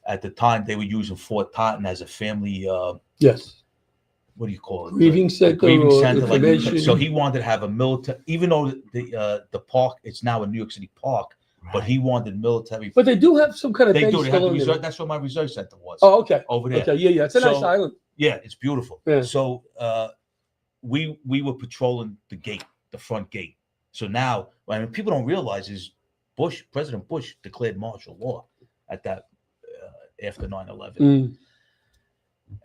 at the time, they were using Fort Totten as a family. Yes. What do you call it? Grieving center. Like, so he wanted to have a military, even though the park, it's now a New York City park, but he wanted military. But they do have some kind of. They do. They have the reserve. That's what my reserve center was. Oh, okay. Over there. Okay. Yeah. It's a nice island. Yeah, it's beautiful. Yeah. So we were patrolling the gate, the front gate. So now, I mean, people don't realize is President Bush declared martial law at that after 9/11.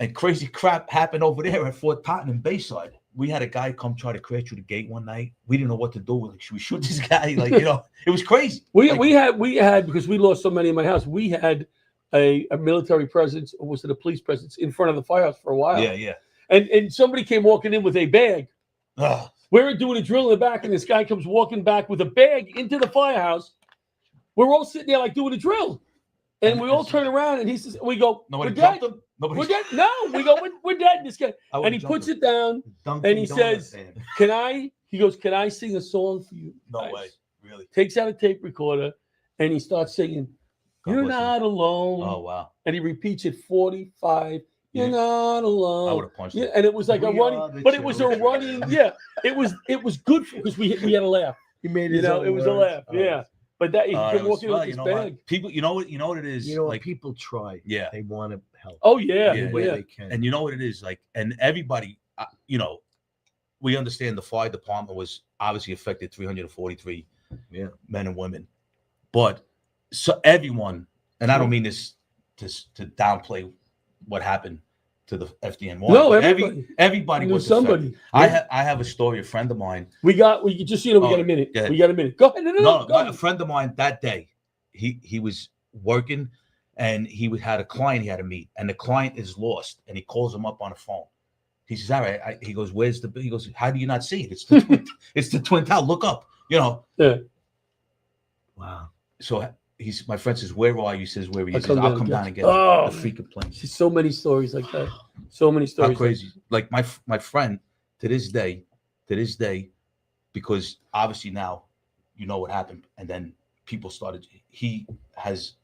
And crazy crap happened over there at Fort Totten in Bayside. We had a guy come try to crash through the gate one night. We didn't know what to do. We're like, should we shoot this guy? Like, you know, it was crazy. We had because we lost so many in my house. We had a military presence, or was it a police presence, in front of the firehouse for a while. Yeah. And somebody came walking in with a bag. We're doing a drill in the back, and this guy comes walking back with a bag into the firehouse. We're all sitting there like doing a drill. And we all turn around, and he says, "We go, nobody we're dead. Him? We're dead. No, we go, we're dead." This guy, and he puts it down, and he says, "Can I?" He goes, "Can I sing a song for you?" No way, really. Takes out a tape recorder, and he starts singing, "You're not alone." Oh wow! And he repeats it 45. You're not alone. I would have punched him. And it was like a running, but it was a running. Yeah, it was good because we had a laugh. He made it was a laugh. Yeah. But that he can walk in with his bag. People, you know what it is. You know, like people try. Yeah, they want to help. Oh yeah, any way they can. And you know what it is like, and everybody, you know, we understand the fire department was obviously affected 343 men and women, but so everyone, and I don't mean this to downplay what happened to the FDN. No, everybody was somebody. I have a story. A friend of mine. We got a minute. Yeah. We got a minute. Go ahead. No. A friend of mine that day, he was working, and he had a client he had to meet, and the client is lost, and he calls him up on the phone. He says, "All right." He goes, "Where's the?" He goes, "How do you not see it? It's the it's the Twin Tower. Look up." You know. Yeah. Wow. So my friend says, "Where are you?" He says, "Where are you?" He says, "I'll come down and get the freaking plane." See, so many stories like that. So many stories. How crazy! Like my friend to this day, because obviously now you know what happened, and then people started. He has,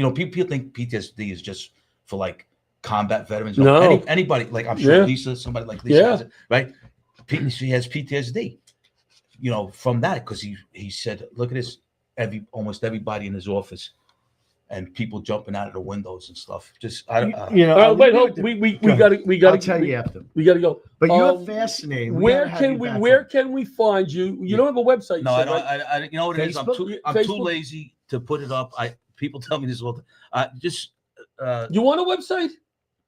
You know, people think PTSD is just for like combat veterans. No. Anybody, like I'm sure Yeah. Lisa, somebody like Lisa has it, right? She has PTSD, you know, from that, because he said, look at this, almost everybody in his office and people jumping out of the windows and stuff. Just you know, wait, hold, we gotta I'll tell you after. We gotta go. But you're fascinating. Where can we find you? You don't have a website. No, said, I you know what it is? I'm too lazy to put it up. People tell me this all the time. You want a website?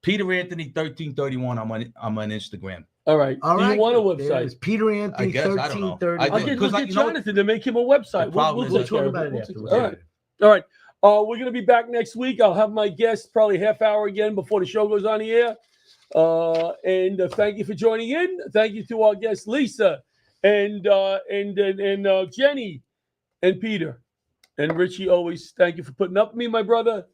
Peter Anthony 1331. I'm on Instagram. All right. Do you want a website? Peter Anthony 1331. I'll get Jonathan to make him a website. We'll talk about it afterwards. All right. All right. We're going to be back next week. I'll have my guests probably half hour again before the show goes on the air. And thank you for joining in. Thank you to our guests, Lisa and Jenny and Peter and Richie. Always thank you for putting up with me, my brother.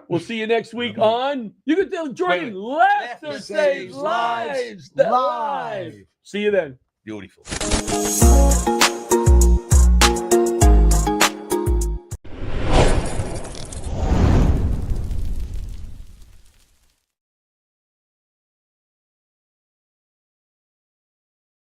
We'll see you next week on. You can join in. Laughter Saves Lives. Live. See you then. Beautiful.